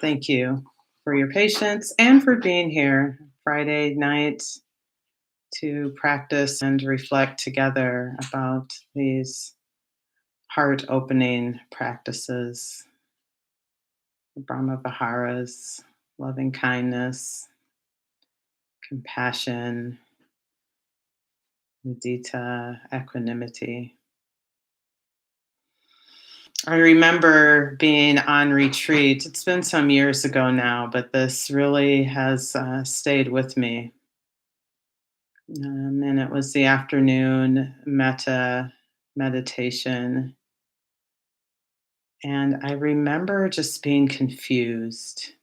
Thank you for your patience and for being here Friday night to practice and reflect together about these heart opening practices, the Brahma Viharas, loving kindness, compassion, mudita, equanimity. I remember being on retreat. It's been some years ago now, but this really has stayed with me. And it was the afternoon metta meditation. And I remember just being confused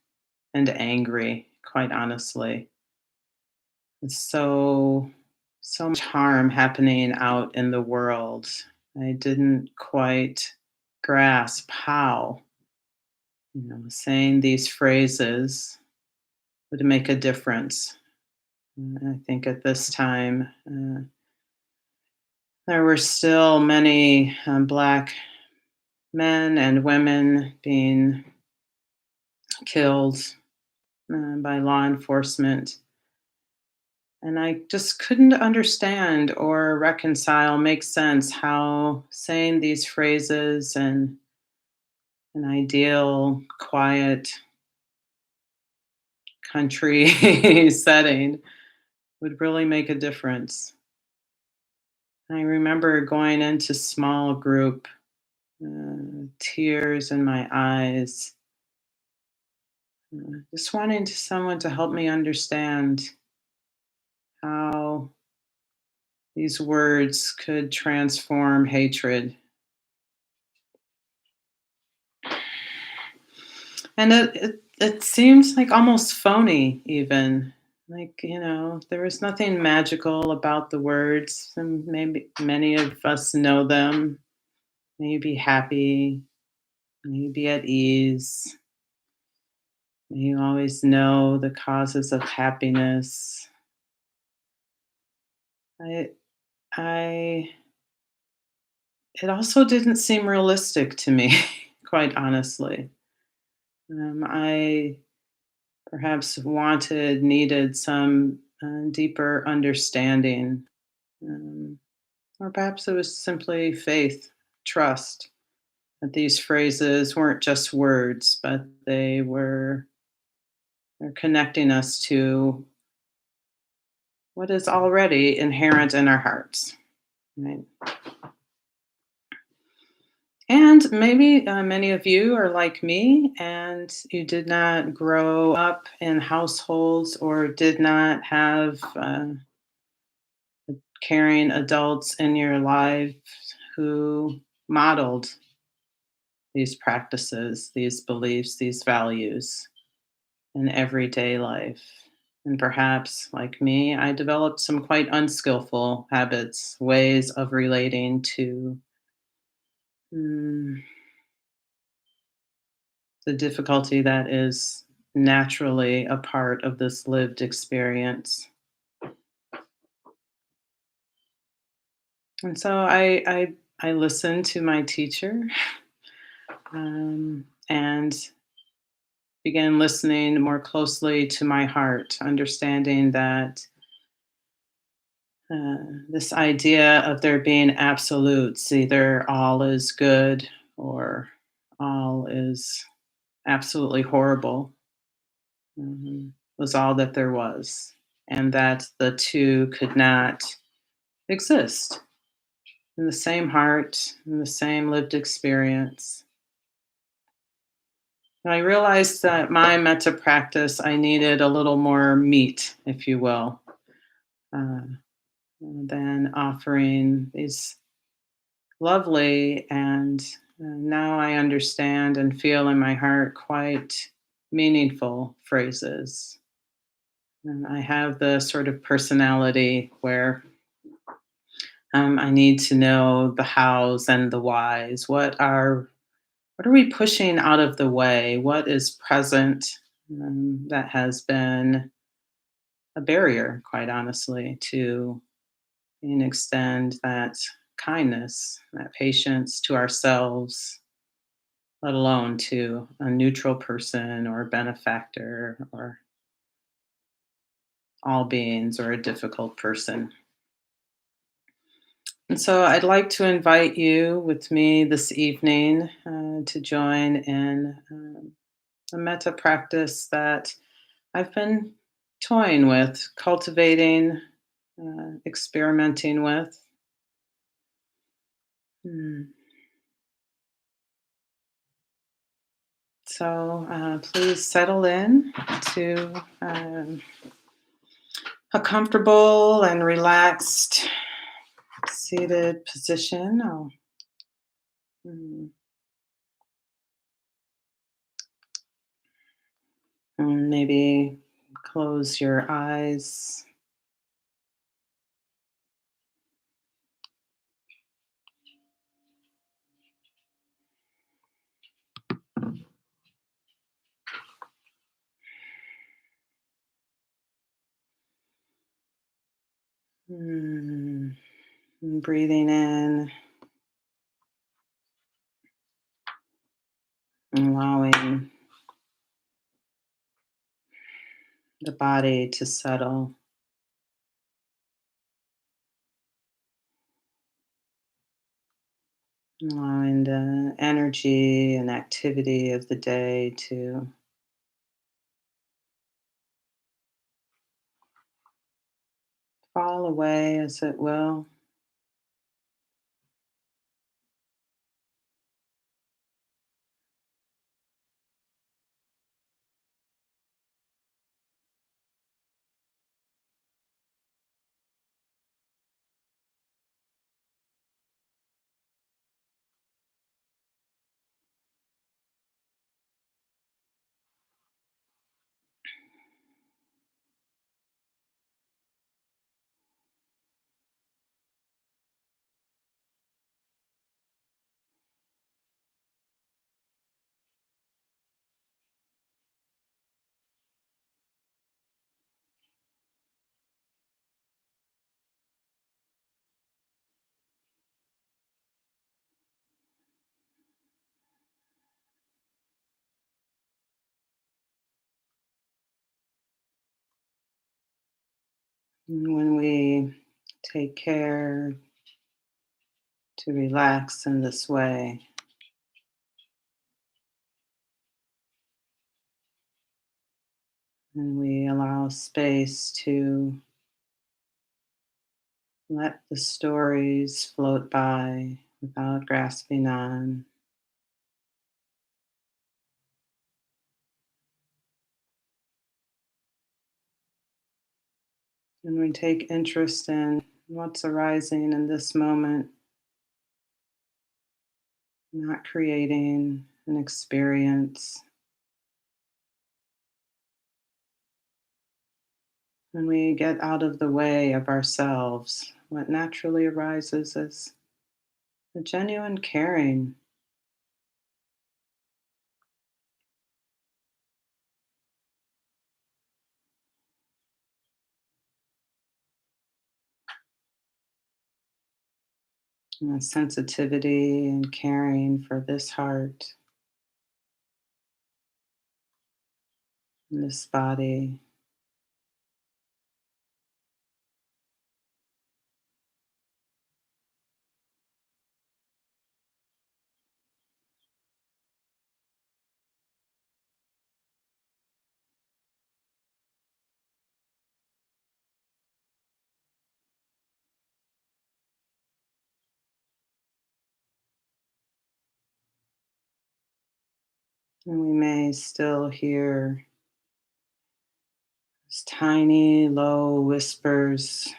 and angry, quite honestly. So much harm happening out in the world. I didn't quite grasp how, saying these phrases would make a difference. I think at this time, there were still many Black men and women being killed by law enforcement. And I just couldn't understand or reconcile, make sense how saying these phrases and an ideal, quiet country setting would really make a difference. I remember going into small group, tears in my eyes, just wanting someone to help me understand how these words could transform hatred. And it seems like almost phony, even. Like, there was nothing magical about the words. And maybe many of us know them. May you be happy, may you be at ease, may you always know the causes of happiness. I, I, it also didn't seem realistic to me, quite honestly. I perhaps needed some deeper understanding. Um, or perhaps it was simply faith, trust that these phrases weren't just words, but they're connecting us to what is already inherent in our hearts. Right? And maybe many of you are like me and you did not grow up in households or did not have caring adults in your life who modeled these practices, these beliefs, these values in everyday life. And perhaps, like me, I developed some quite unskillful habits, ways of relating to mm, the difficulty that is naturally a part of this lived experience. And so I listened to my teacher and began listening more closely to my heart, understanding that this idea of there being absolutes, either all is good or all is absolutely horrible, was all that there was, and that the two could not exist in the same heart, in the same lived experience. And I realized that my metta practice, I needed a little more meat, if you will, uh, than offering these lovely and now I understand and feel in my heart quite meaningful phrases. And I have the sort of personality where I need to know the hows and the whys. What are we pushing out of the way? What is present that has been a barrier, quite honestly, to and extend that kindness, that patience to ourselves, let alone to a neutral person or a benefactor or all beings or a difficult person. And so I'd like to invite you with me this evening to join in a metta practice that I've been toying with, cultivating, experimenting with. Hmm. So please settle in to a comfortable and relaxed seated position. Mm, maybe close your eyes. Mm, breathing in, allowing the body to settle, allowing the energy and activity of the day to fall away as it will. And when we take care to relax in this way, and we allow space to let the stories float by without grasping on. And we take interest in what's arising in this moment, not creating an experience. When we get out of the way of ourselves, what naturally arises is a genuine caring, and a sensitivity and caring for this heart, and this body. And we may still hear those tiny, low whispers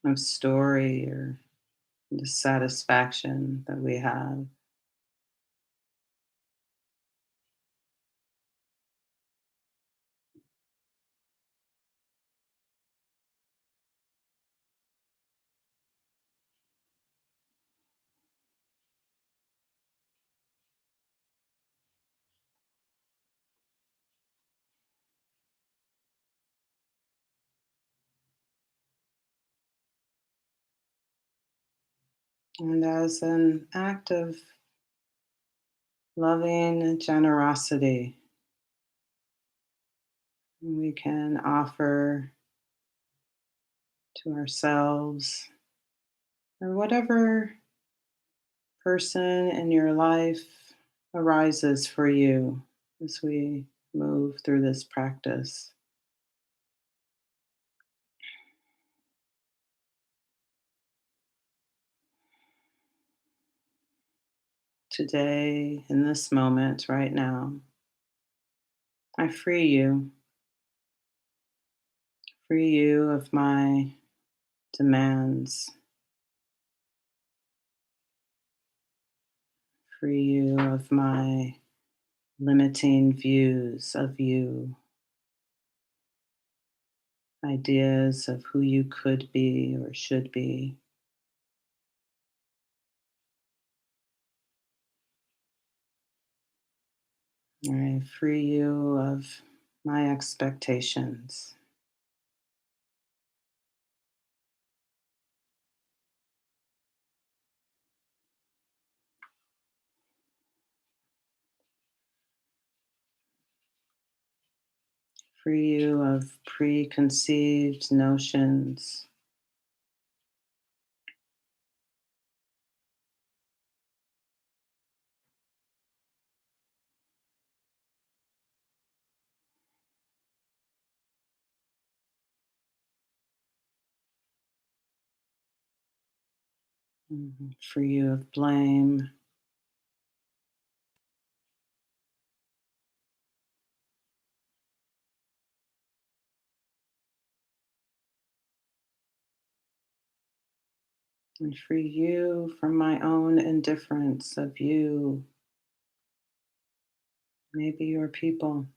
of story or dissatisfaction that we have. And as an act of loving generosity, we can offer to ourselves or whatever person in your life arises for you as we move through this practice. Today, in this moment, right now, I free you of my demands, free you of my limiting views of you, ideas of who you could be or should be. I free you of my expectations. Free you of preconceived notions. Free you of blame. And free you from my own indifference of you, maybe your people.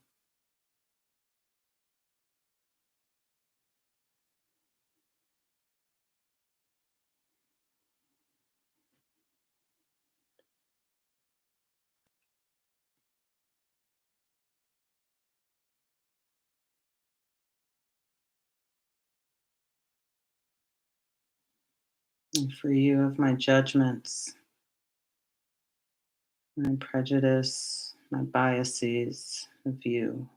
And free you of my judgments, my prejudice, my biases of you.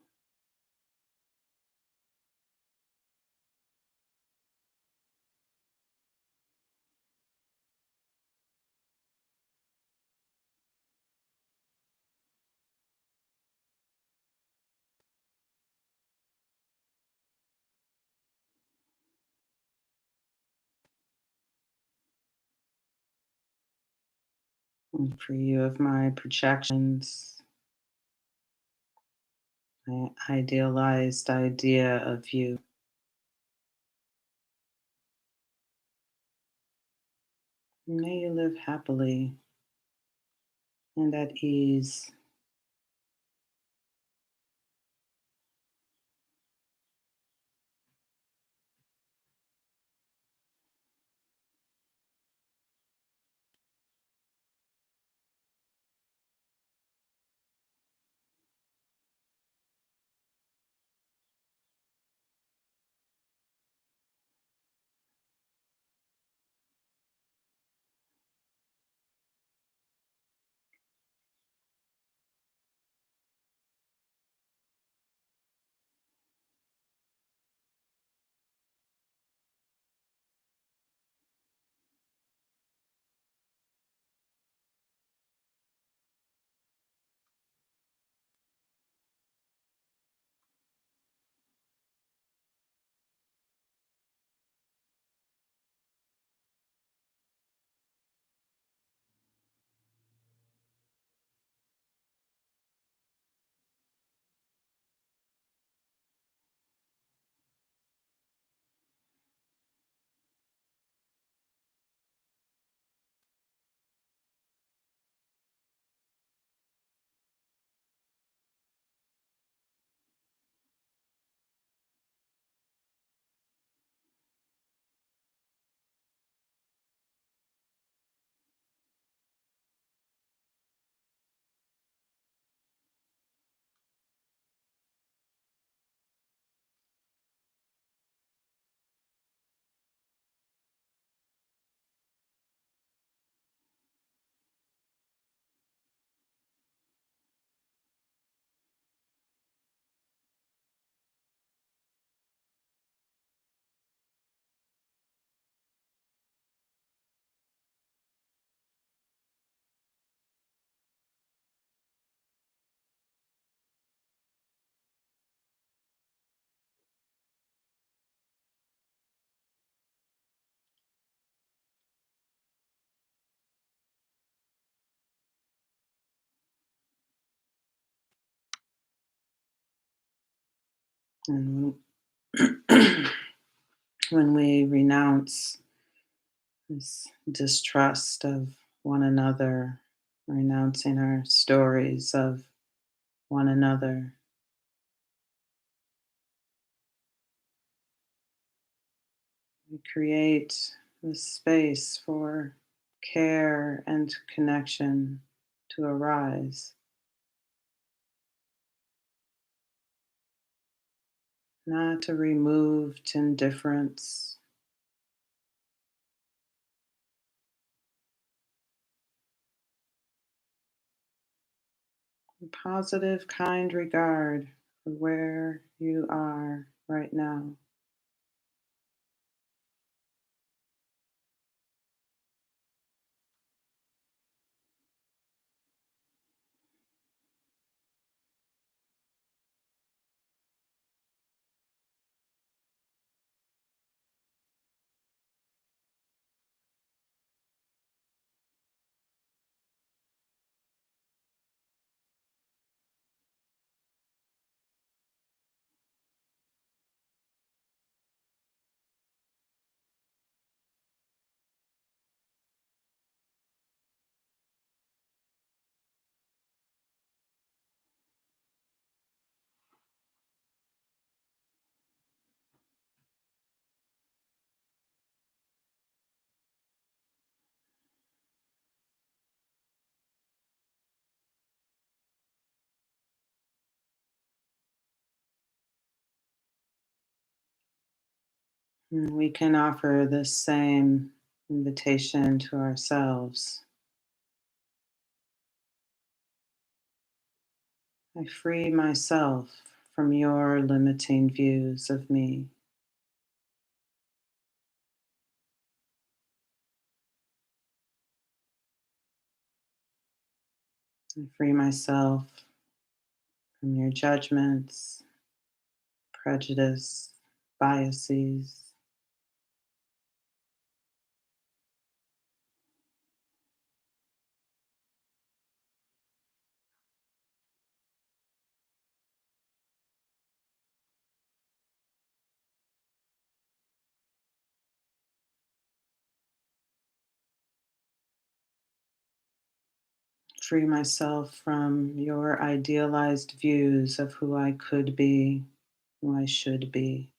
And free you of my projections, my idealized idea of you. May you live happily and at ease. And when we renounce this distrust of one another, renouncing our stories of one another, we create this space for care and connection to arise, not a removed indifference, a positive, kind regard for where you are right now. And we can offer this same invitation to ourselves. I free myself from your limiting views of me. I free myself from your judgments, prejudice, biases. Free myself from your idealized views of who I could be, who I should be.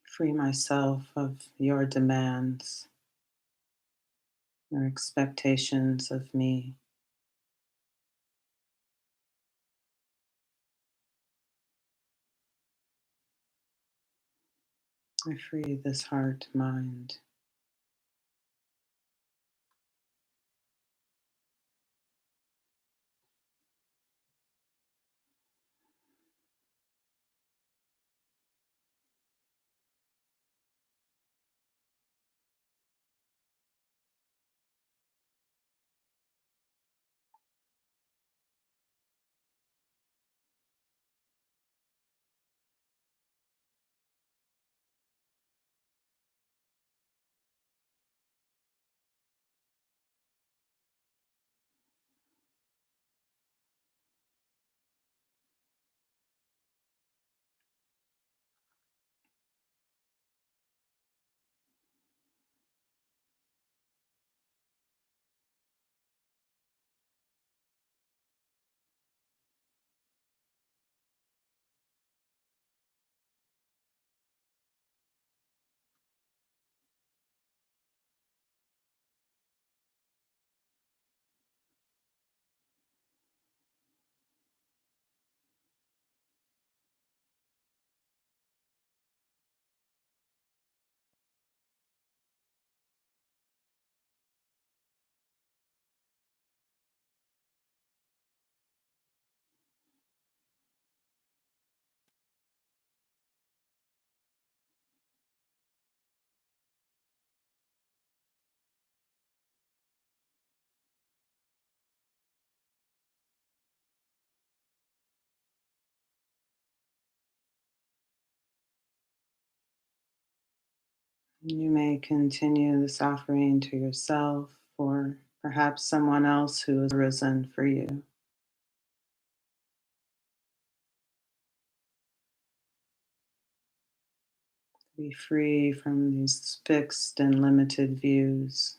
Free myself of your demands, your expectations of me. I free this heart, mind. You may continue this offering to yourself or perhaps someone else who has risen for you. Be free from these fixed and limited views.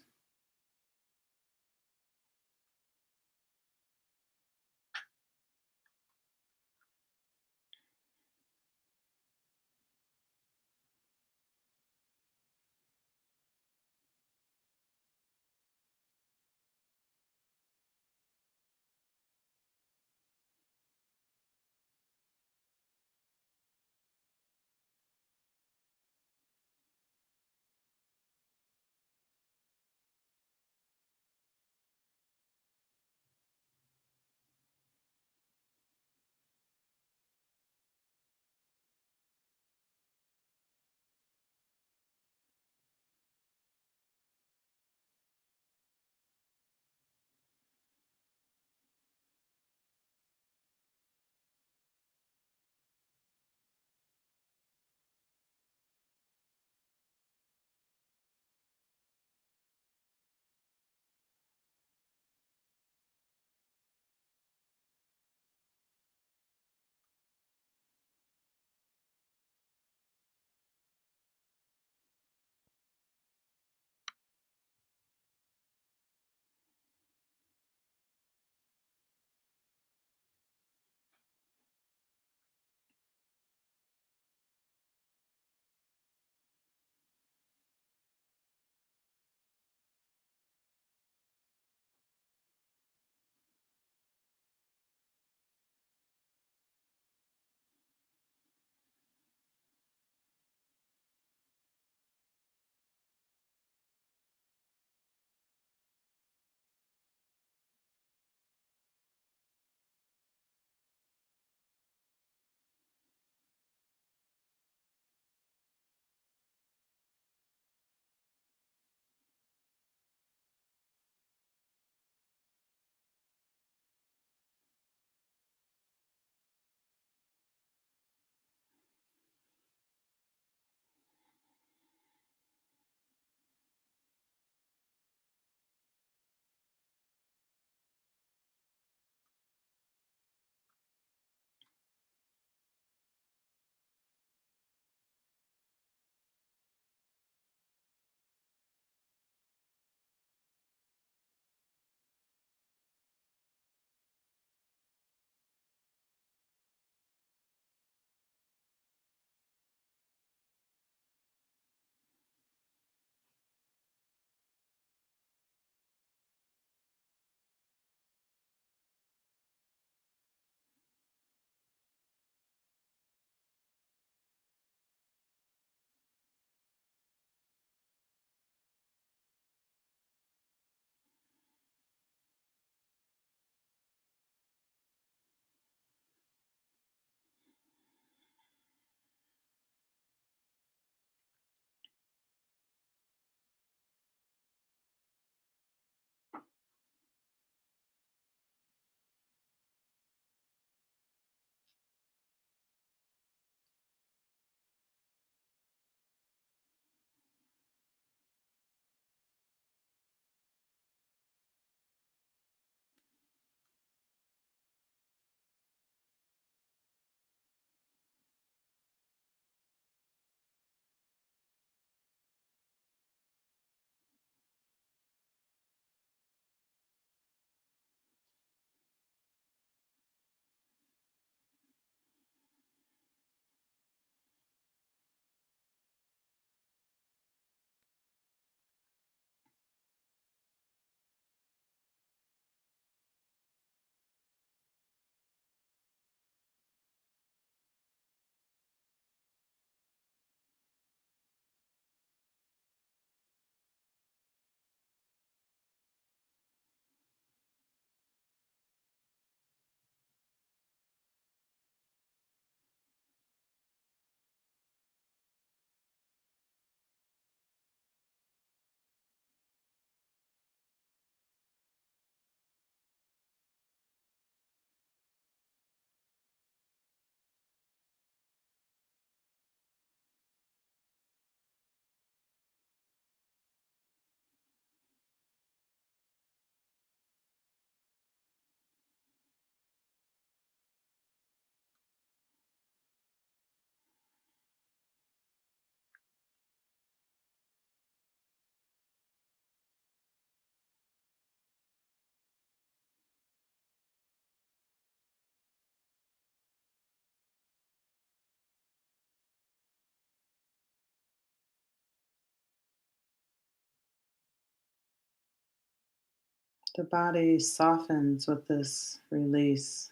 The body softens with this release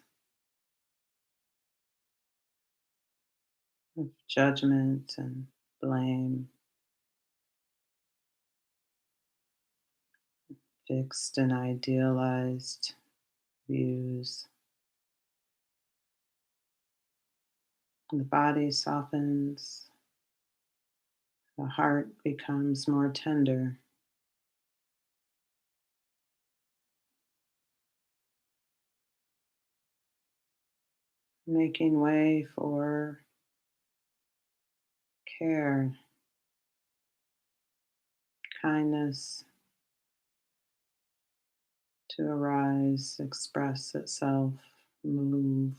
of judgment and blame, fixed and idealized views. And the body softens, the heart becomes more tender, making way for care, kindness to arise, express itself, move.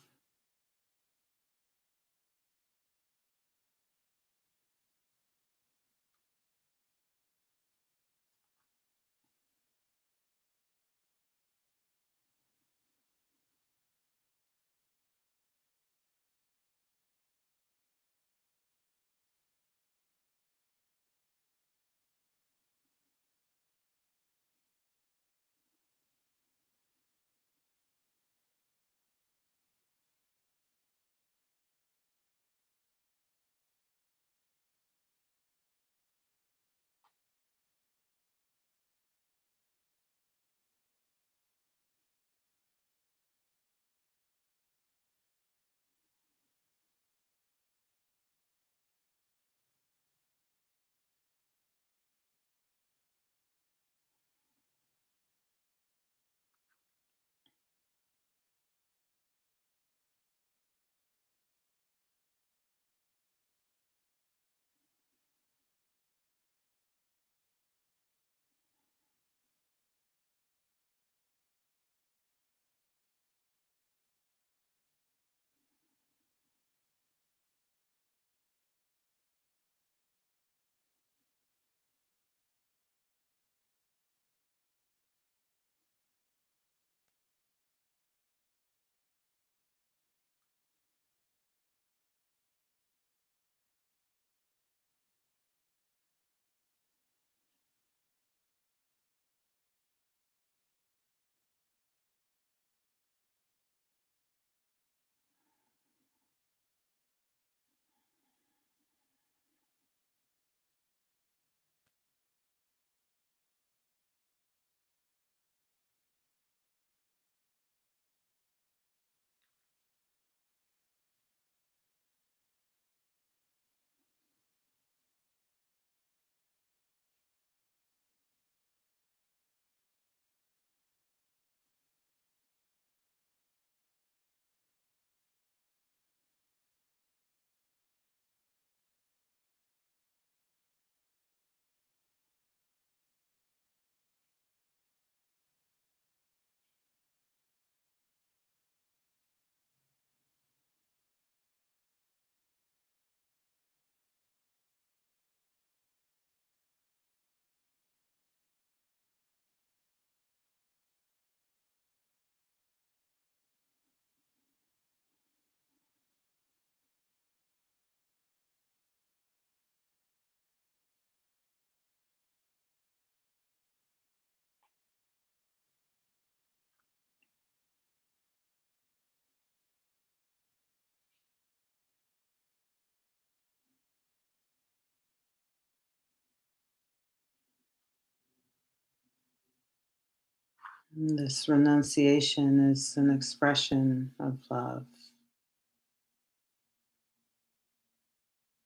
And this renunciation is an expression of love,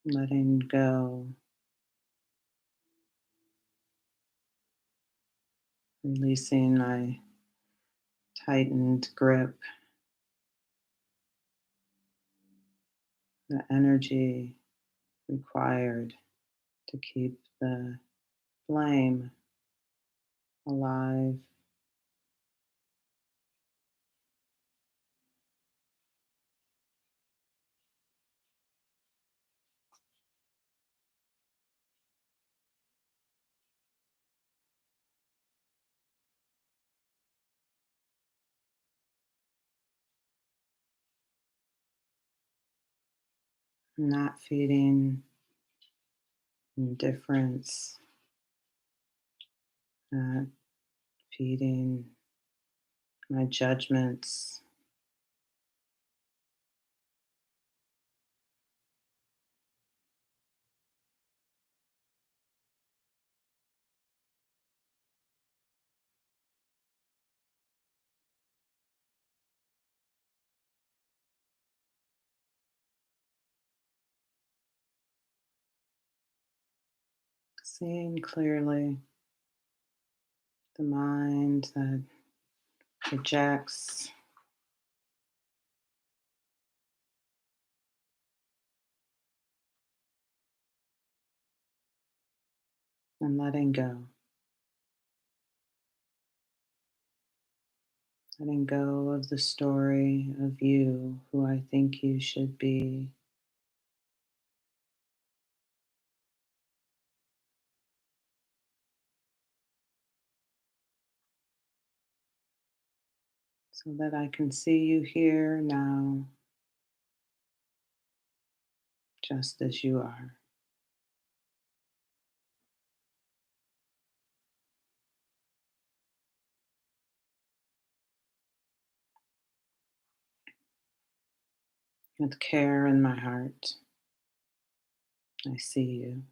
letting go, releasing my tightened grip, the energy required to keep the flame alive, not feeding indifference, not feeding my judgments. Seeing clearly the mind that projects and letting go. Letting go of the story of you, who I think you should be, so that I can see you here now, just as you are. With care in my heart, I see you.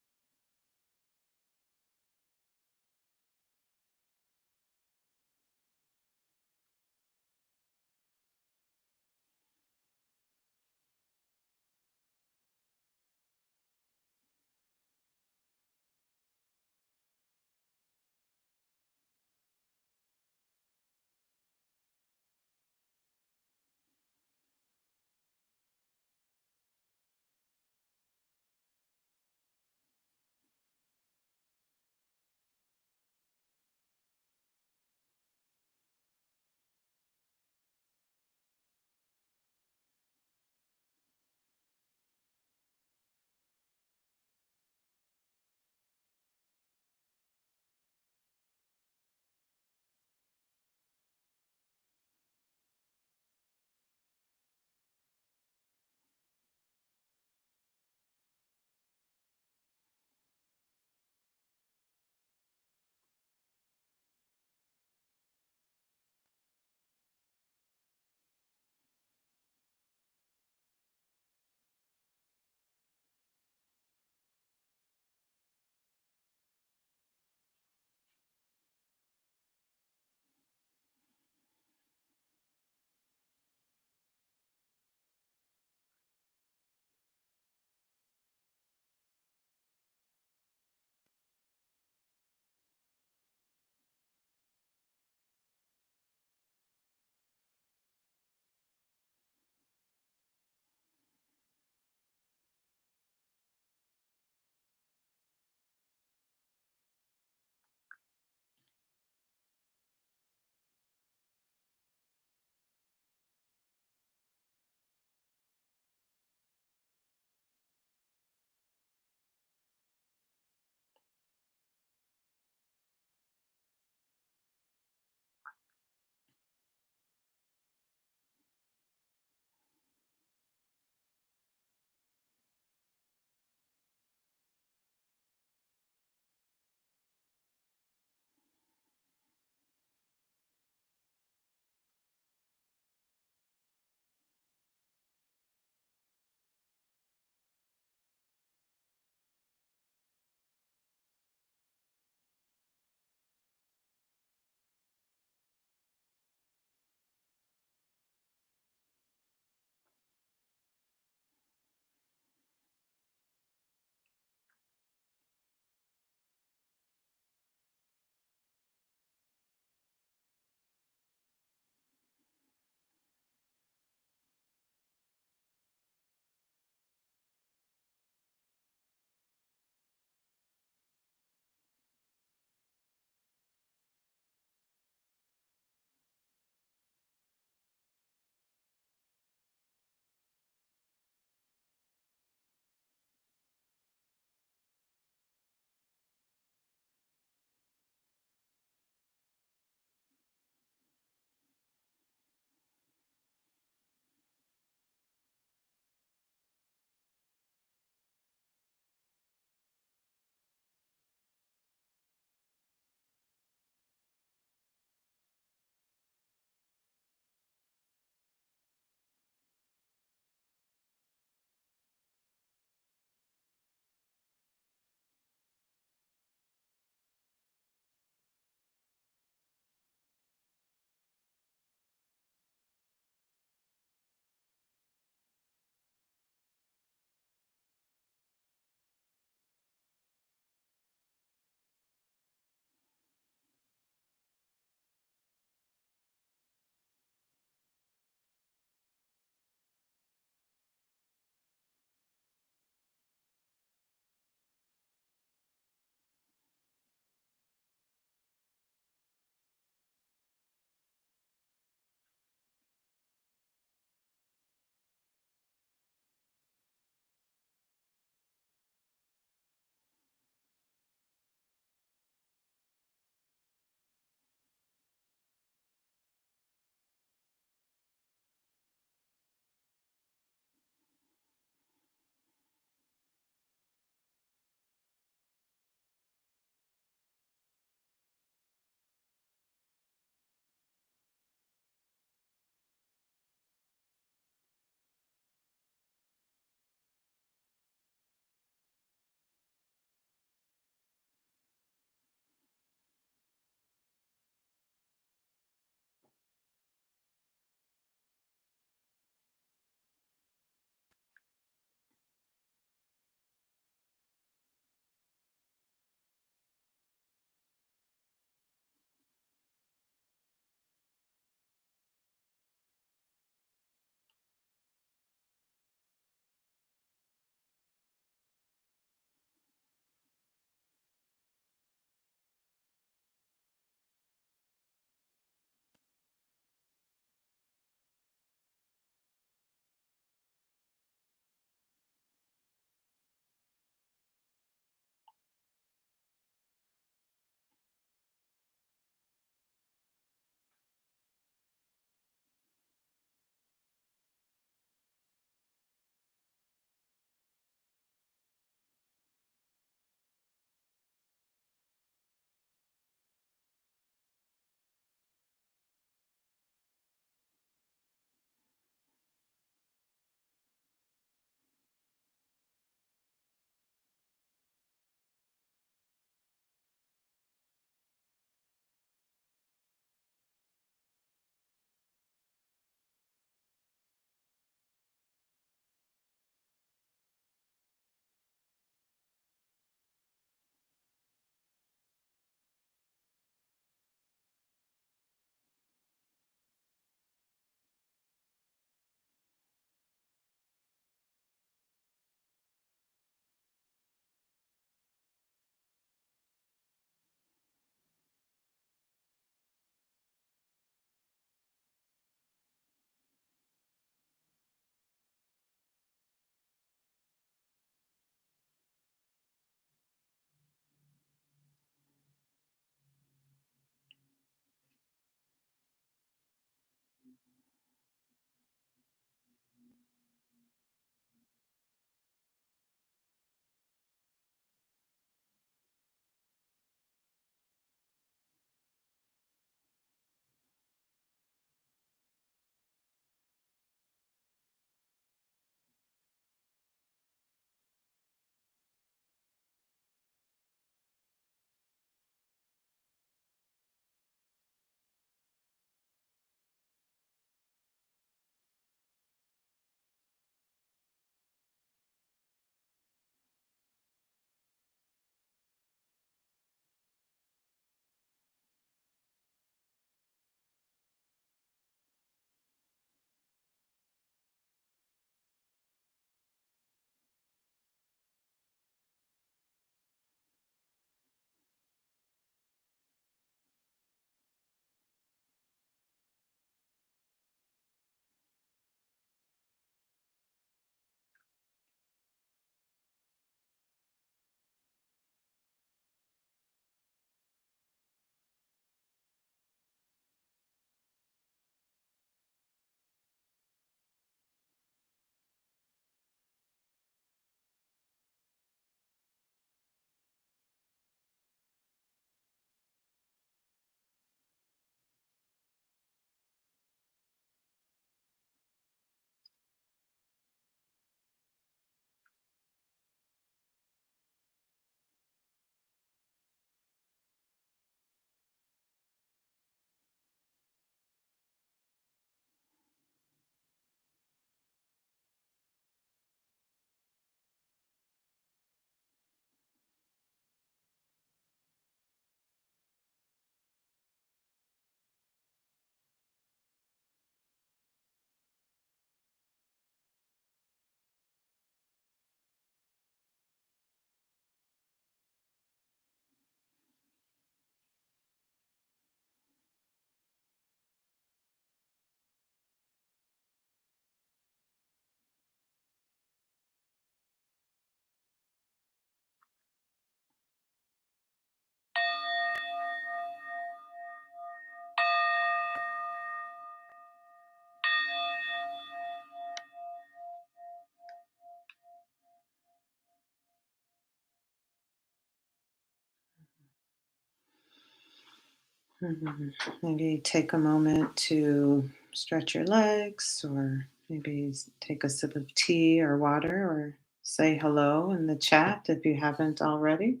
Mhm. Maybe take a moment to stretch your legs, or maybe take a sip of tea or water, or say hello in the chat if you haven't already.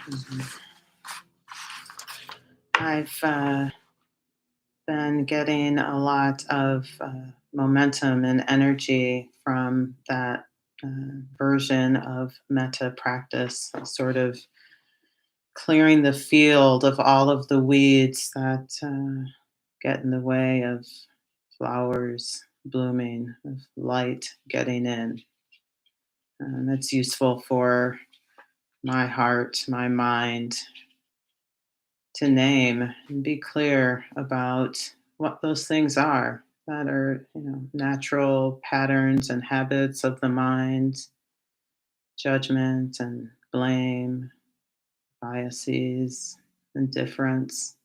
Mhm. I've been getting a lot of momentum and energy from that version of metta practice, sort of clearing the field of all of the weeds that get in the way of flowers blooming, of light getting in. And it's useful for my heart, my mind, to name and be clear about what those things are that are, natural patterns and habits of the mind, judgment and blame, biases, indifference.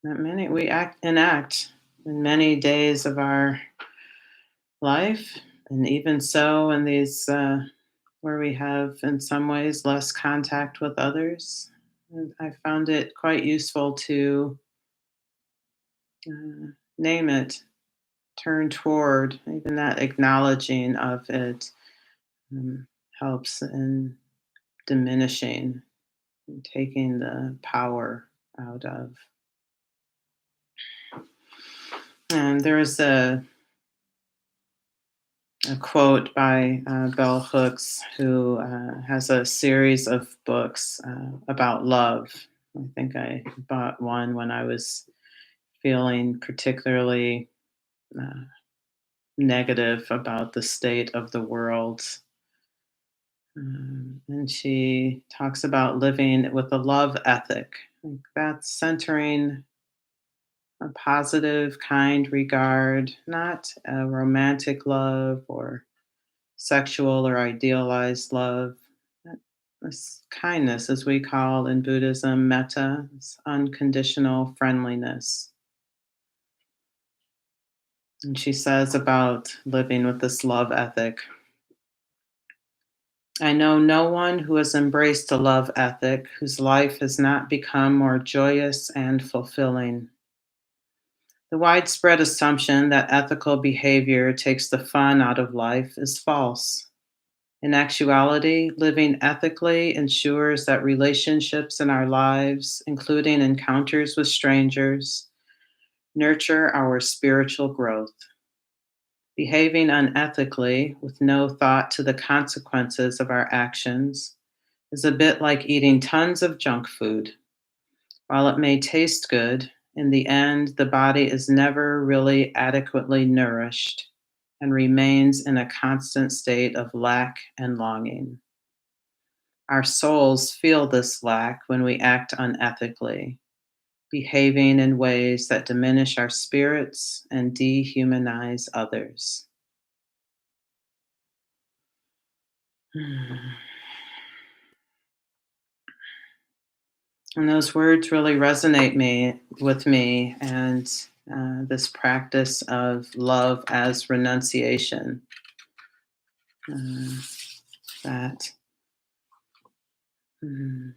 That many we enact in many days of our life, and even so in these where we have, in some ways, less contact with others. And I found it quite useful to name it, turn toward, even that acknowledging of it um, helps in diminishing and taking the power out of. And there's a quote by Bell Hooks, who has a series of books about love. I think I bought one when I was feeling particularly uh, negative about the state of the world. And she talks about living with a love ethic. Like that's centering a positive, kind regard, not a romantic love or sexual or idealized love. This kindness, as we call in Buddhism, metta, is unconditional friendliness. And she says about living with this love ethic, I know no one who has embraced a love ethic whose life has not become more joyous and fulfilling. The widespread assumption that ethical behavior takes the fun out of life is false. In actuality, living ethically ensures that relationships in our lives, including encounters with strangers, nurture our spiritual growth. Behaving unethically, with no thought to the consequences of our actions, is a bit like eating tons of junk food. While it may taste good, in the end, the body is never really adequately nourished and remains in a constant state of lack and longing. Our souls feel this lack when we act unethically, behaving in ways that diminish our spirits and dehumanize others. And those words really resonate with me, and this practice of love as renunciation. Uh, that mm,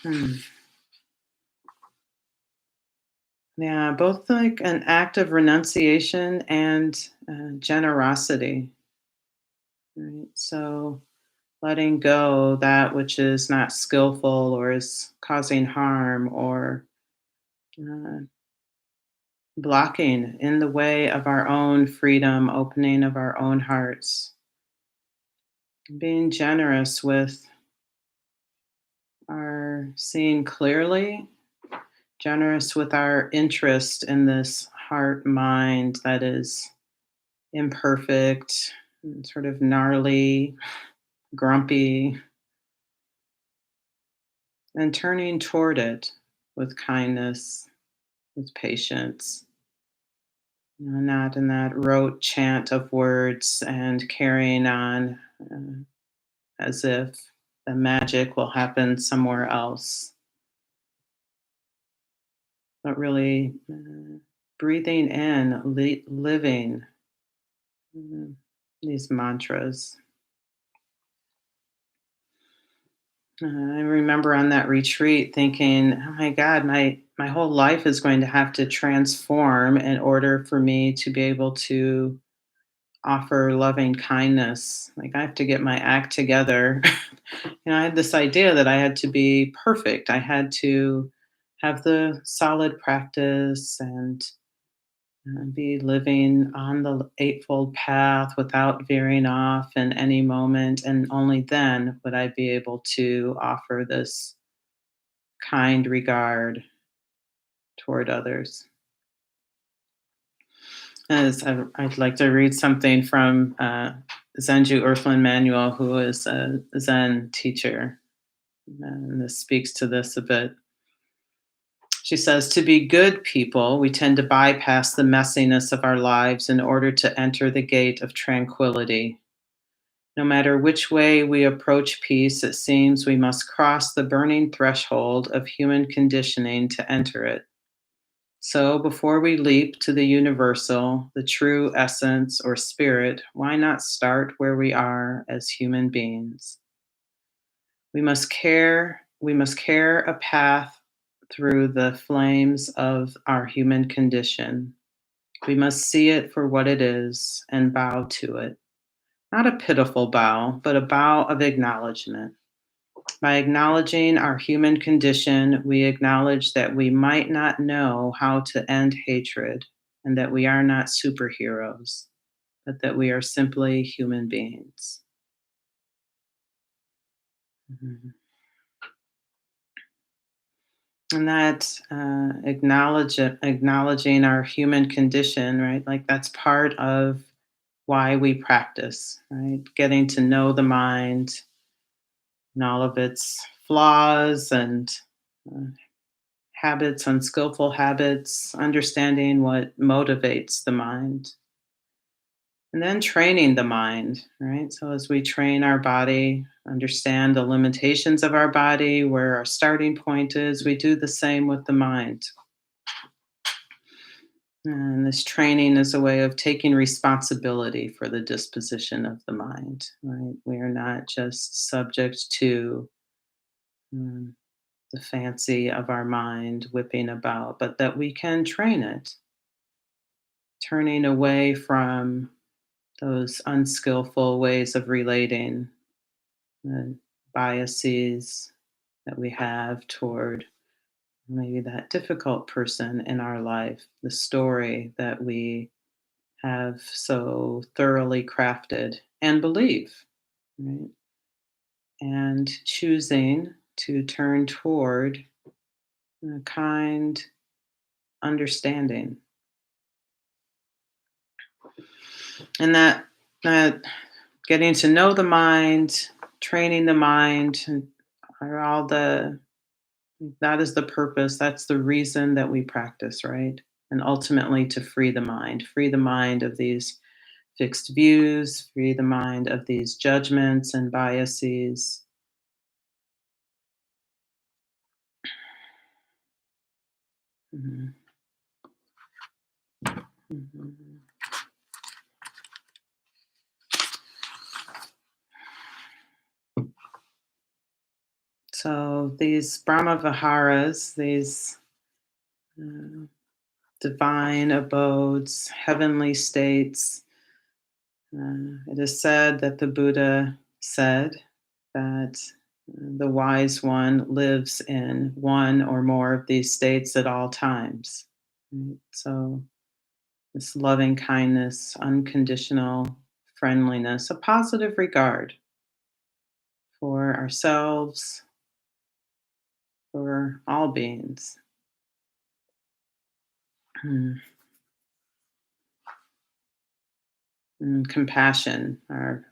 hmm. Yeah, both like an act of renunciation and generosity. Right? So letting go that which is not skillful or is causing harm or uh, blocking in the way of our own freedom, opening of our own hearts, being generous with our seeing clearly, generous with our interest in this heart mind that is imperfect, sort of gnarly, grumpy, and turning toward it with kindness, with patience, not in that rote chant of words and carrying on as if the magic will happen somewhere else, but really breathing in, living uh, these mantras. I remember on that retreat thinking, "Oh my God, my whole life is going to have to transform in order for me to be able to offer loving kindness. Like I have to get my act together." I had this idea that I had to be perfect. I had to have the solid practice and be living on the Eightfold Path without veering off in any moment. And only then would I be able to offer this kind regard toward others. I'd like to read something from Zenju Earthland Manuel, who is a Zen teacher. And this speaks to this a bit. She says, to be good people, we tend to bypass the messiness of our lives in order to enter the gate of tranquility. No matter which way we approach peace, it seems we must cross the burning threshold of human conditioning to enter it. So, before we leap to the universal, the true essence or spirit, why not start where we are as human beings? We must care a path through the flames of our human condition. We must see it for what it is and bow to it. Not a pitiful bow, but a bow of acknowledgement. By acknowledging our human condition, we acknowledge that we might not know how to end hatred and that we are not superheroes, but that we are simply human beings. Mhm. And that acknowledging our human condition, right? Like that's part of why we practice, right? Getting to know the mind and all of its flaws and uh, habits, unskillful habits, understanding what motivates the mind, and then training the mind, right? So, as we train our body, understand the limitations of our body, where our starting point is, we do the same with the mind. And this training is a way of taking responsibility for the disposition of the mind, right? We are not just subject to um, the fancy of our mind whipping about, but that we can train it, turning away from those unskillful ways of relating, the biases that we have toward maybe that difficult person in our life, the story that we have so thoroughly crafted and believe, right? And choosing to turn toward a kind understanding. And that getting to know the mind, training the mind, are all the that is the purpose. That's the reason that we practice, right? And ultimately to free the mind of these fixed views, free the mind of these judgments and biases. Mhm. Mhm. So these Brahma Viharas, these uh, divine abodes, heavenly states, it is said that the Buddha said that the wise one lives in one or more of these states at all times. Right? So, this loving kindness, unconditional friendliness, a positive regard for ourselves, for all beings, mm, and compassion, our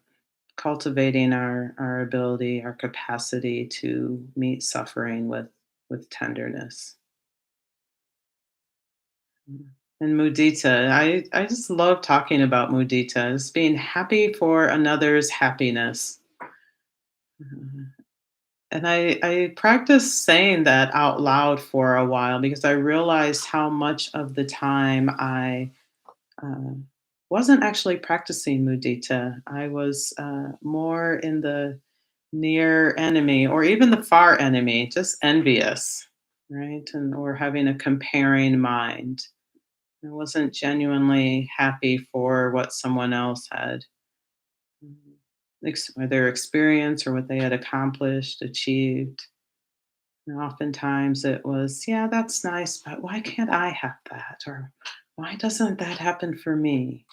cultivating our ability, our capacity to meet suffering with tenderness. And mudita, I just love talking about mudita, it's being happy for another's happiness. Mhm. And I practiced saying that out loud for a while because I realized how much of the time I uh, wasn't actually practicing mudita. I was more in the near enemy or even the far enemy, just envious, right? And or having a comparing mind. I wasn't genuinely happy for what someone else had, mm, their experience or what they had accomplished, achieved. And oftentimes it was, yeah, that's nice, but why can't I have that? Or why doesn't that happen for me?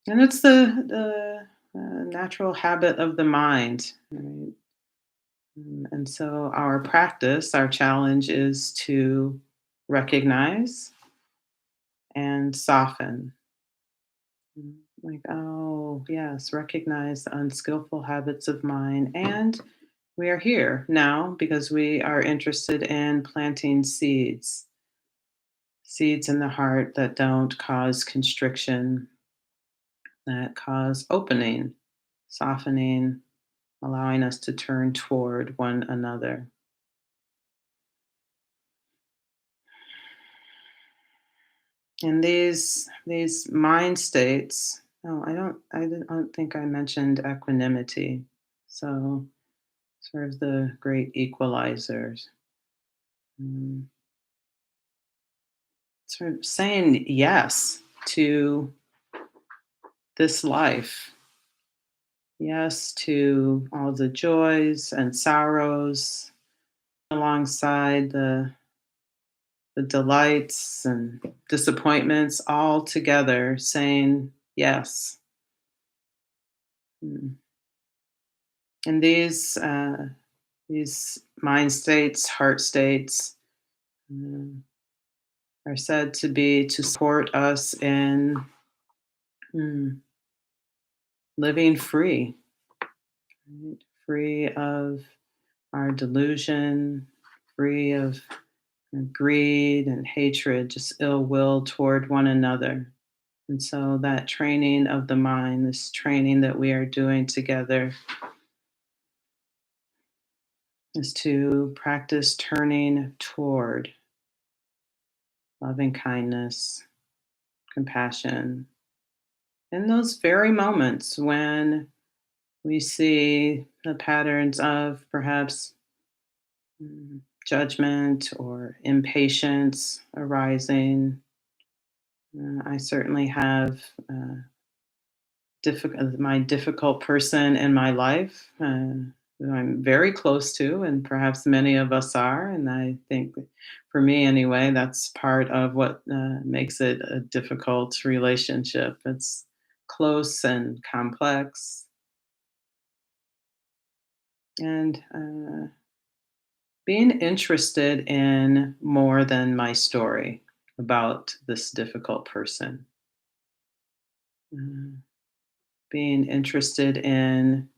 And it's the natural habit of the mind, right? And so our practice, our challenge is to recognize and soften. Like, oh, yes, recognize the unskillful habits of mine. And we are here now because we are interested in planting seeds, seeds in the heart that don't cause constriction, that cause opening, softening, allowing us to turn toward one another. And these mind states, oh, I don't think I mentioned equanimity. So sort of the great equalizers. Mm, sort of saying yes to this life, yes to all the joys and sorrows alongside the delights and disappointments all together, saying yes. Mm. And these mind states, heart states, mm, are said to be to support us in mm, living free, right? Free of our delusion, free of greed and hatred, just ill will toward one another. And so that training of the mind, this training that we are doing together, is to practice turning toward loving kindness, compassion, in those very moments when we see the patterns of perhaps judgment or impatience arising. I certainly have my difficult person in my life who I'm very close to, and perhaps many of us are. And I think, for me anyway, that's part of what makes it a difficult relationship. It's close and complex, and being interested in more than my story about this difficult person. Uh, Being interested in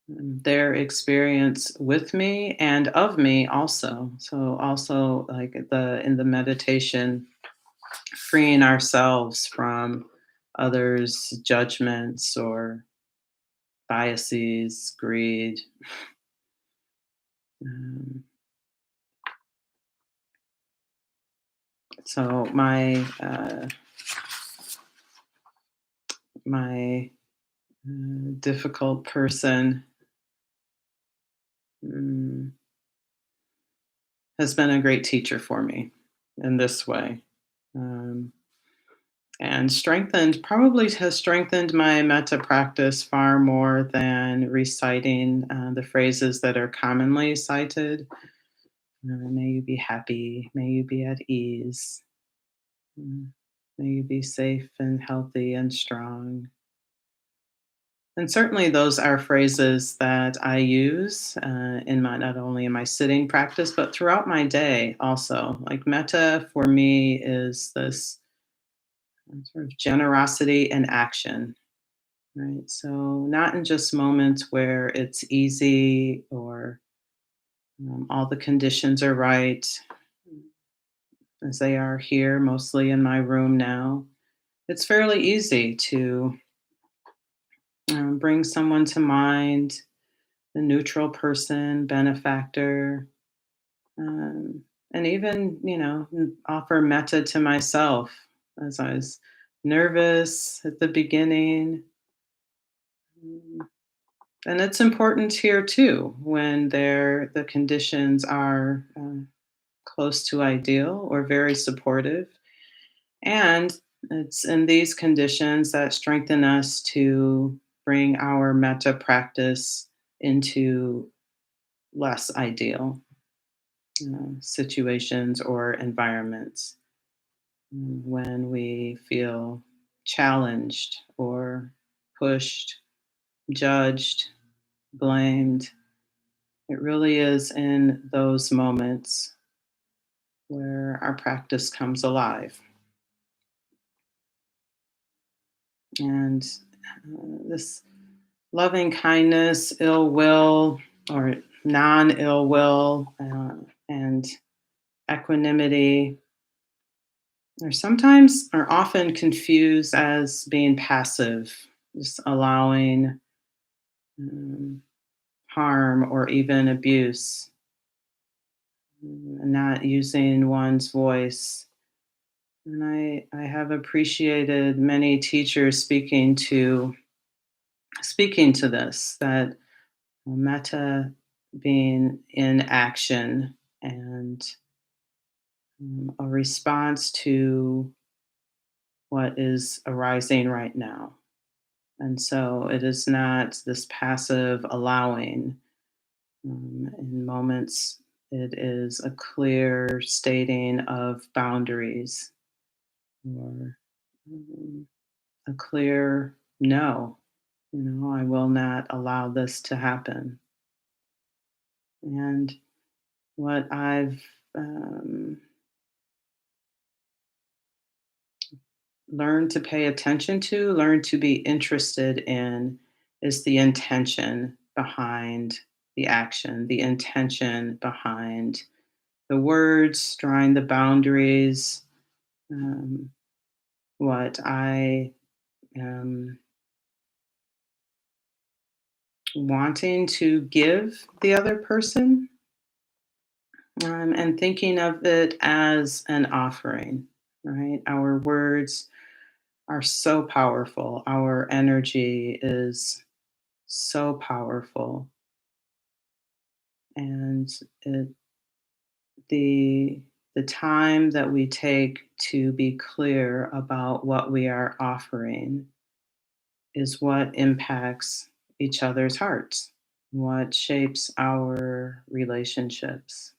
their experience with me and of me also. So also like in the meditation, freeing ourselves from others' judgments or biases, greed. Um, so my difficult person mm, has been a great teacher for me in this way. Um, and strengthened probably has strengthened my metta practice far more than reciting the phrases that are commonly cited. May you be happy, may you be at ease, mm, may you be safe and healthy and strong. And certainly those are phrases that I use in my not only in my sitting practice but throughout my day also. Like metta for me is this sort of generosity in action. Right. So, not in just moments where it's easy or all the conditions are right, as they are here, mostly in my room now, it's fairly easy to bring someone to mind, the neutral person, benefactor, um, and even, offer metta to myself as I was nervous at the beginning. Mm, And it's important here too when the conditions are close to ideal or very supportive. And it's in these conditions that strengthen us to bring our metta practice into less ideal situations or environments. When we feel challenged or pushed, judged, blamed, it really is in those moments where our practice comes alive. And this loving kindness, ill will, or non ill will, and equanimity are often confused as being passive, just allowing um, harm or even abuse, and not using one's voice. And I have appreciated many teachers speaking to this, that metta being in action and a response to what is arising right now. And so it is not this passive allowing. In moments, it is a clear stating of boundaries or um, a clear no. I will not allow this to happen. And what I've learned to pay attention to, learned to be interested in, is the intention behind the action, the intention behind the words, drawing the boundaries, um, what I am wanting to give the other person, and thinking of it as an offering, right? Our words are so powerful, our energy is so powerful. And it, the the time that we take to be clear about what we are offering is what impacts each other's hearts, what shapes our relationships.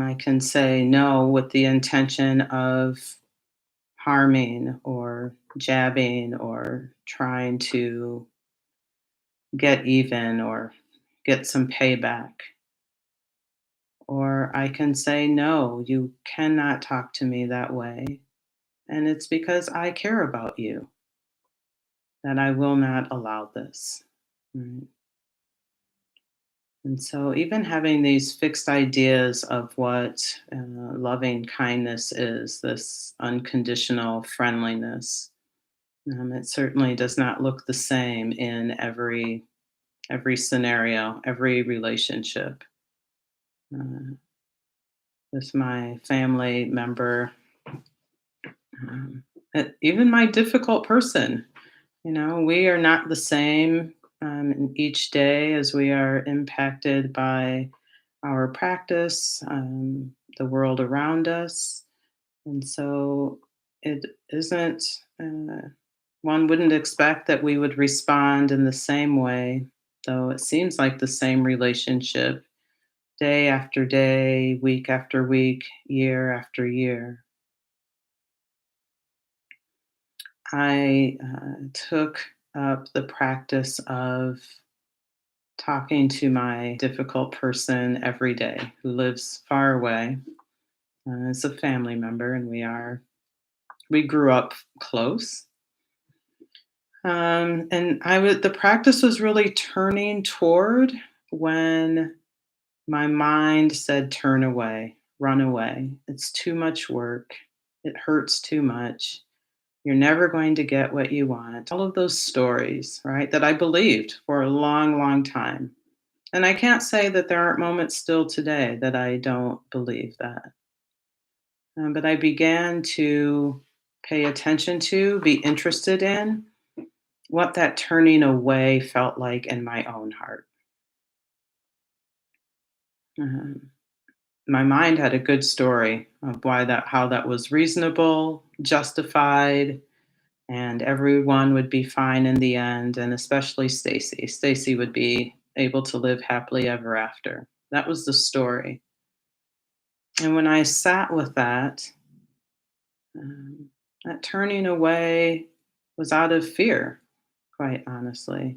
I can say no with the intention of harming or jabbing or trying to get even or get some payback. Or I can say, no, you cannot talk to me that way. And it's because I care about you that I will not allow this. Right? And so, even having these fixed ideas of what loving kindness is, this unconditional friendliness, it certainly does not look the same in every scenario, every relationship. Uh, with my family member, um, even my difficult person, we are not the same in each day as we are impacted by our practice, the world around us. And so it isn't, uh, one wouldn't expect that we would respond in the same way, though it seems like the same relationship day after day, week after week, year after year. I took up the practice of talking to my difficult person every day who lives far away as a family member, and we grew up close. And the practice was really turning toward when My mind said, turn away, run away. It's too much work. It hurts too much. You're never going to get what you want. All of those stories, right, that I believed for a long, long time. And I can't say that there aren't moments still today that I don't believe that. But I began to pay attention to, be interested in what that turning away felt like in my own heart. Um, my mind had a good story of why that, how that was reasonable, justified, and everyone would be fine in the end, and especially Stacy. Stacy would be able to live happily ever after. That was the story. And when I sat with that, um, that turning away was out of fear, quite honestly.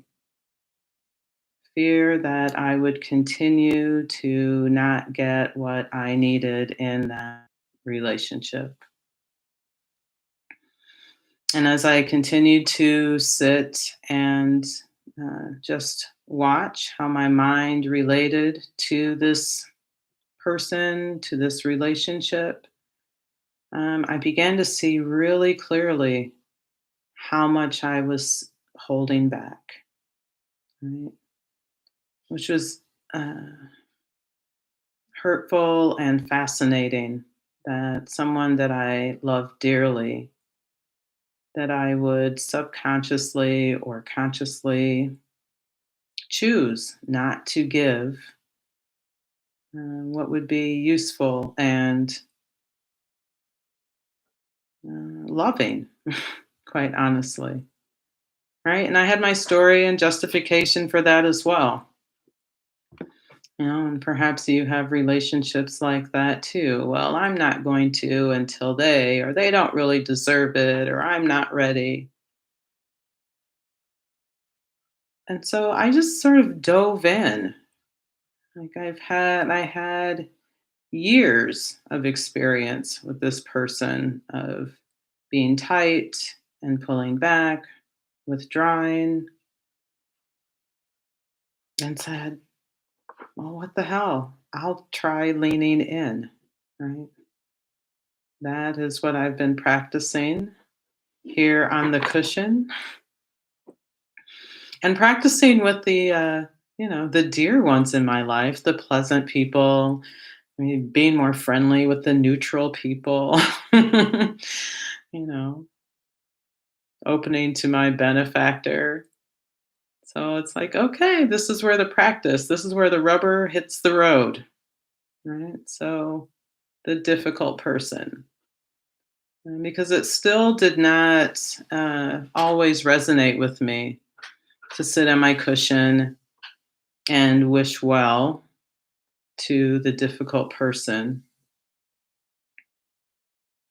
Fear that I would continue to not get what I needed in that relationship. And as I continued to sit and just watch how my mind related to this person, to this relationship, I began to see really clearly how much I was holding back, right? Which was uh, hurtful and fascinating that someone that I love dearly, that I would subconsciously or consciously choose not to give what would be useful and loving, quite honestly. Right. And I had my story and justification for that as well. You know, and perhaps you have relationships like that too. Well, I'm not going to until they, or they don't really deserve it, or I'm not ready. And so I just sort of dove in. Like I had years of experience with this person of being tight and pulling back, withdrawing, and said, well, what the hell? I'll try leaning in, right? That is what I've been practicing here on the cushion and practicing with the dear ones in my life, the pleasant people. I mean, being more friendly with the neutral people, know, opening to my benefactor. So it's like, okay, this is where the practice, this is where the rubber hits the road, right? So the difficult person. Because it still did not always resonate with me to sit on my cushion and wish well to the difficult person.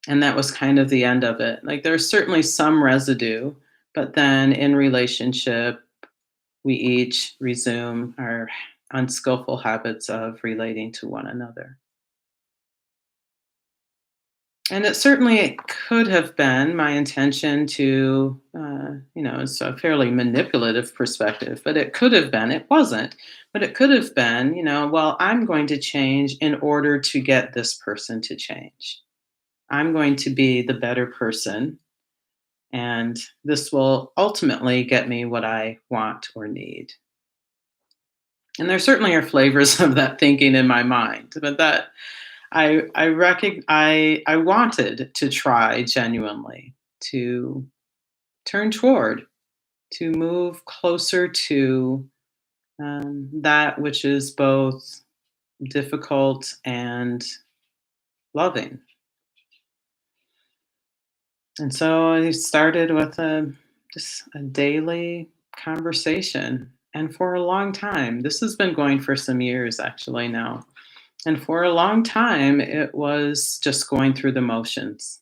And that was kind of the end of it. Like there's certainly some residue, but then in relationship, we each resume our unskillful habits of relating to one another. And it certainly could have been my intention to, it's a fairly manipulative perspective, but it could have been, it wasn't, but it could have been, well, I'm going to change in order to get this person to change. I'm going to be the better person, and this will ultimately get me what I want or need. And there certainly are flavors of that thinking in my mind, but that I wanted to try genuinely to turn toward, to move closer to that which is both difficult and loving. And so I started with just a daily conversation. And for a long time, this has been going for some years actually now. And for a long time, it was just going through the motions.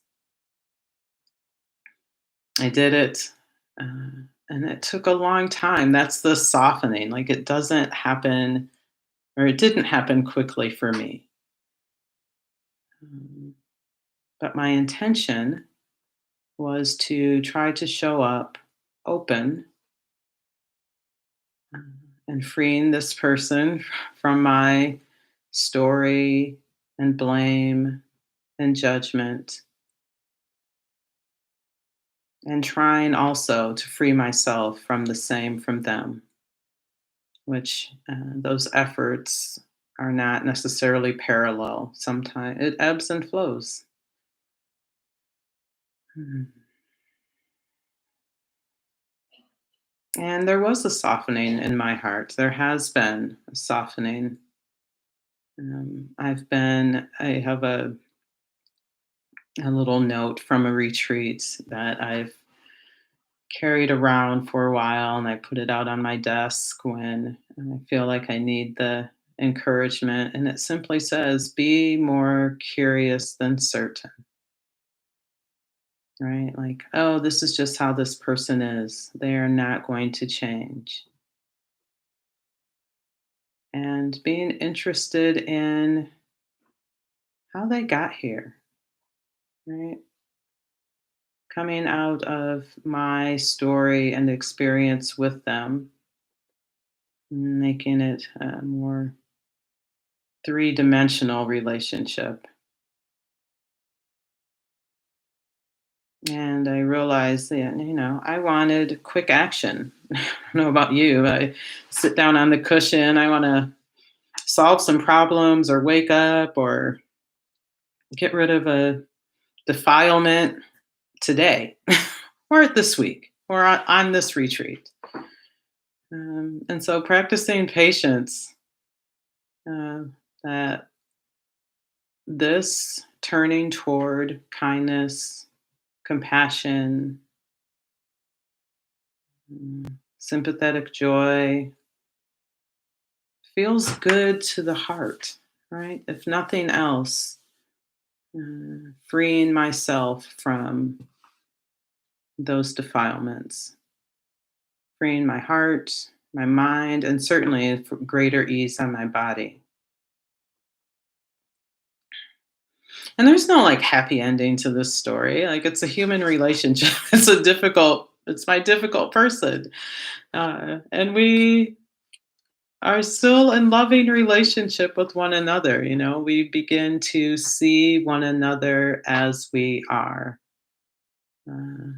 I did it, and it took a long time. That's the softening. Like it doesn't happen, or it didn't happen quickly for me. Um, but my intention was to try to show up open, uh, and freeing this person from my story and blame and judgment, and trying also to free myself from the same from them, which those efforts are not necessarily parallel. Sometimes it ebbs and flows. Mhm. And there was a softening in my heart. There has been a softening. I have a little note from a retreat that I've carried around for a while, and I put it out on my desk when I feel like I need the encouragement. And it simply says, be more curious than certain, right? Like, oh, this is just how this person is. They are not going to change. And being interested in how they got here, right? Coming out of my story and experience with them, making it a more three-dimensional relationship. And I realized that, I wanted quick action. I don't know about you. I sit down on the cushion. I want to solve some problems or wake up or get rid of a defilement today or this week or on this retreat. And so practicing patience, uh, that this turning toward kindness, compassion, sympathetic joy feels good to the heart, right? If nothing else, freeing myself from those defilements, freeing my heart, my mind, and certainly for greater ease on my body. And there's no like happy ending to this story. Like it's a human relationship. It's my difficult person. And we are still in loving relationship with one another. We begin to see one another as we are, uh,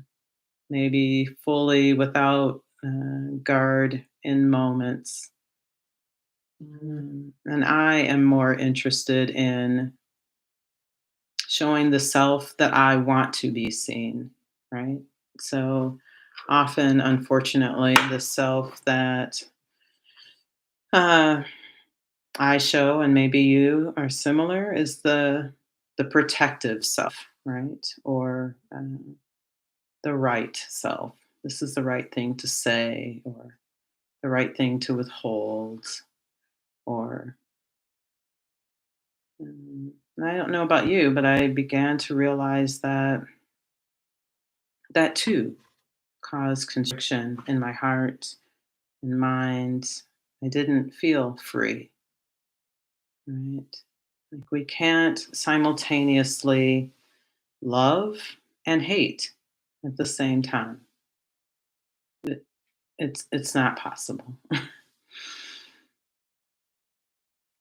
maybe fully without guard in moments. And I am more interested in showing the self that I want to be seen, right? So often, unfortunately, the self that uh, I show, and maybe you are similar, is the protective self, right? Or the right self. This is the right thing to say, or the right thing to withhold, or I don't know about you, but I began to realize that that too caused constriction in my heart and mind. I didn't feel free, right? Like we can't simultaneously love and hate at the same time. It, it's not possible.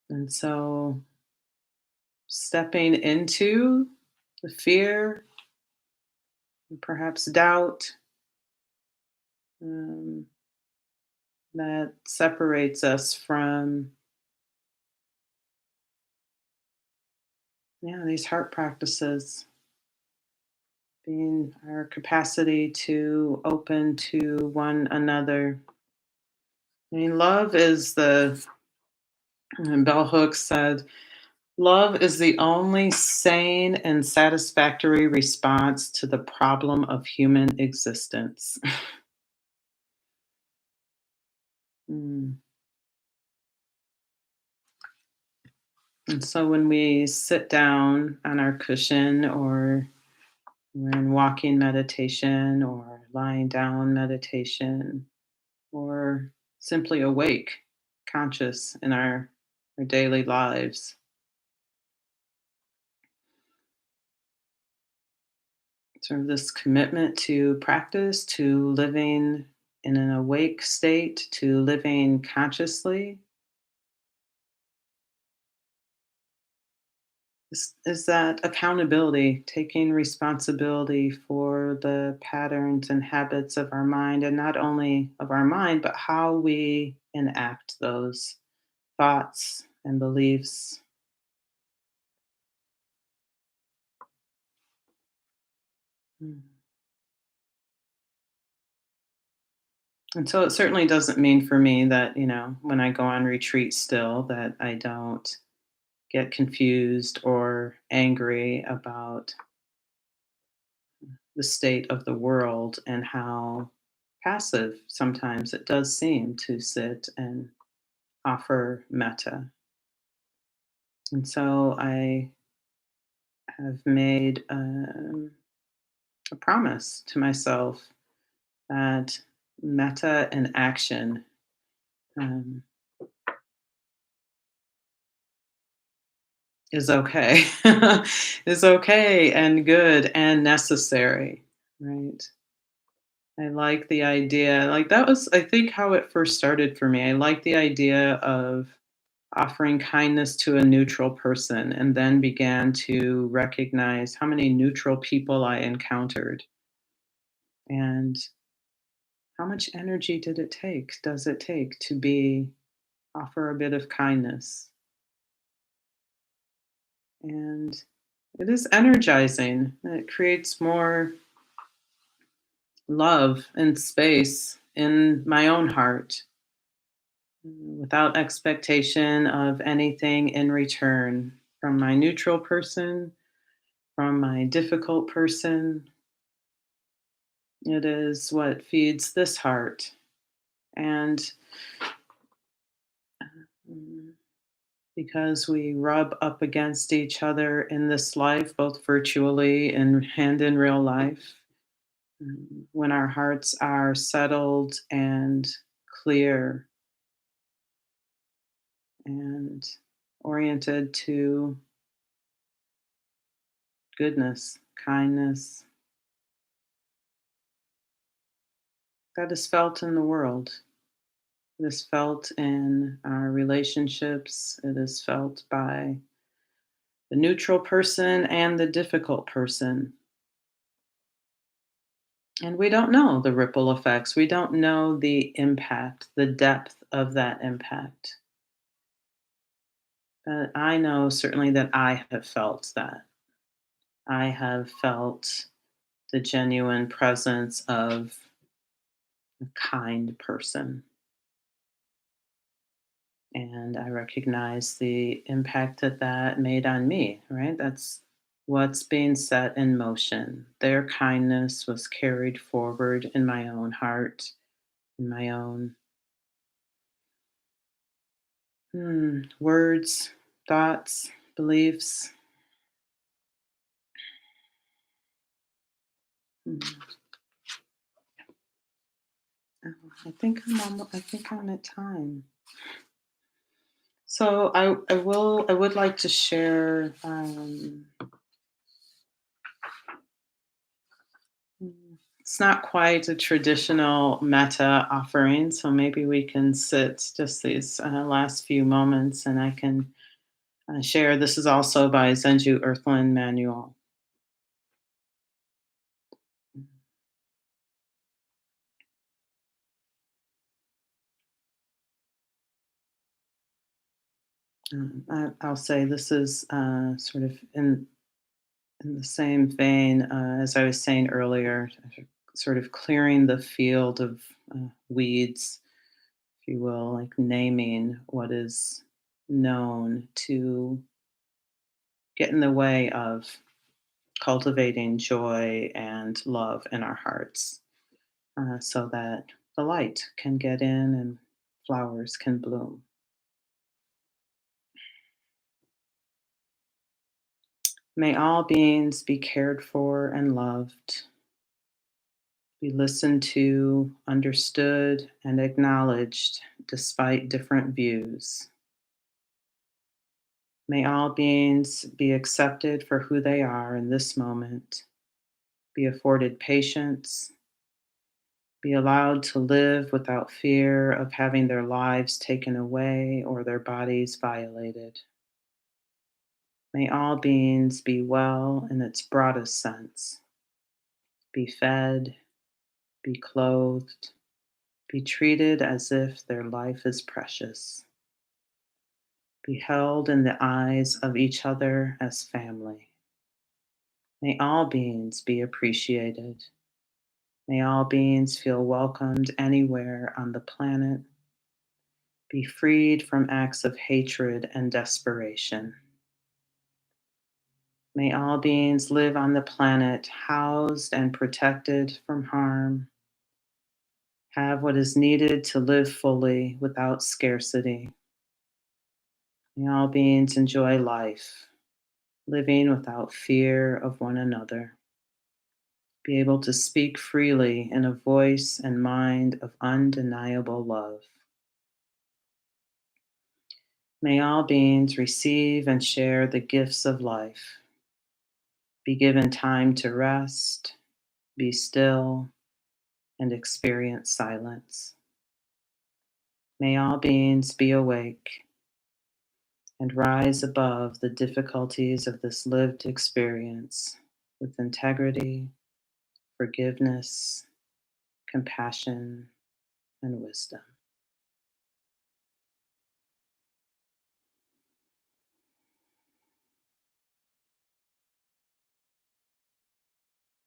And so stepping into the fear, perhaps doubt, um, that separates us from, yeah, these heart practices, being our capacity to open to one another. I mean, love is and Bell Hooks said, love is the only sane and satisfactory response to the problem of human existence. Mm. And so when we sit down on our cushion, or we're in walking meditation or lying down meditation, or simply awake, conscious in our daily lives, sort of this commitment to practice, to living in an awake state, to living consciously, is that accountability, taking responsibility for the patterns and habits of our mind, and not only of our mind, but how we enact those thoughts and beliefs. Mm. And so it certainly doesn't mean for me that, when I go on retreat still, that I don't get confused or angry about the state of the world and how passive sometimes it does seem to sit and offer metta. And so I have made a promise to myself that metta in action um, is okay, is okay and good and necessary, right? I like the idea. Like that was, I think, how it first started for me. I like the idea of offering kindness to a neutral person and then began to recognize how many neutral people I encountered and how much energy does it take to be offer a bit of kindness. And it is energizing. It creates more love and space in my own heart without expectation of anything in return from my neutral person, from my difficult person. It is what feeds this heart. And mm, because we rub up against each other in this life, both virtually and in real life, when our hearts are settled and clear and oriented to goodness, kindness, that is felt in the world. It is felt in our relationships. It is felt by the neutral person and the difficult person. And we don't know the ripple effects. We don't know the impact, the depth of that impact. But I know certainly that I have felt that. I have felt the genuine presence of a kind person. And I recognize the impact that that made on me, right? That's what's being set in motion. Their kindness was carried forward in my own heart, in my own words, thoughts, beliefs. Hmm. Oh, I think I'm at time. So I would like to share. It's not quite a traditional metta offering, so maybe we can sit just these last few moments, and I can share. This is also by Zenju Earthland Manual. I'll say this is sort of in the same vein as I was saying earlier, sort of clearing the field of weeds, if you will, like naming what is known to get in the way of cultivating joy and love in our hearts so that the light can get in and flowers can bloom. May all beings be cared for and loved, be listened to, understood, and acknowledged despite different views. May all beings be accepted for who they are in this moment, be afforded patience, be allowed to live without fear of having their lives taken away or their bodies violated. May all beings be well in its broadest sense, be fed, be clothed, be treated as if their life is precious, be held in the eyes of each other as family. May all beings be appreciated. May all beings feel welcomed anywhere on the planet, be freed from acts of hatred and desperation. May all beings live on the planet housed and protected from harm, have what is needed to live fully without scarcity. May all beings enjoy life, living without fear of one another, be able to speak freely in a voice and mind of undeniable love. May all beings receive and share the gifts of life, be given time to rest, be still, and experience silence. May all beings be awake and rise above the difficulties of this lived experience with integrity, forgiveness, compassion, and wisdom.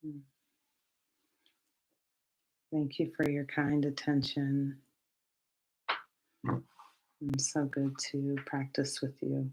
Mm. Thank you for your kind attention. It's so good to practice with you.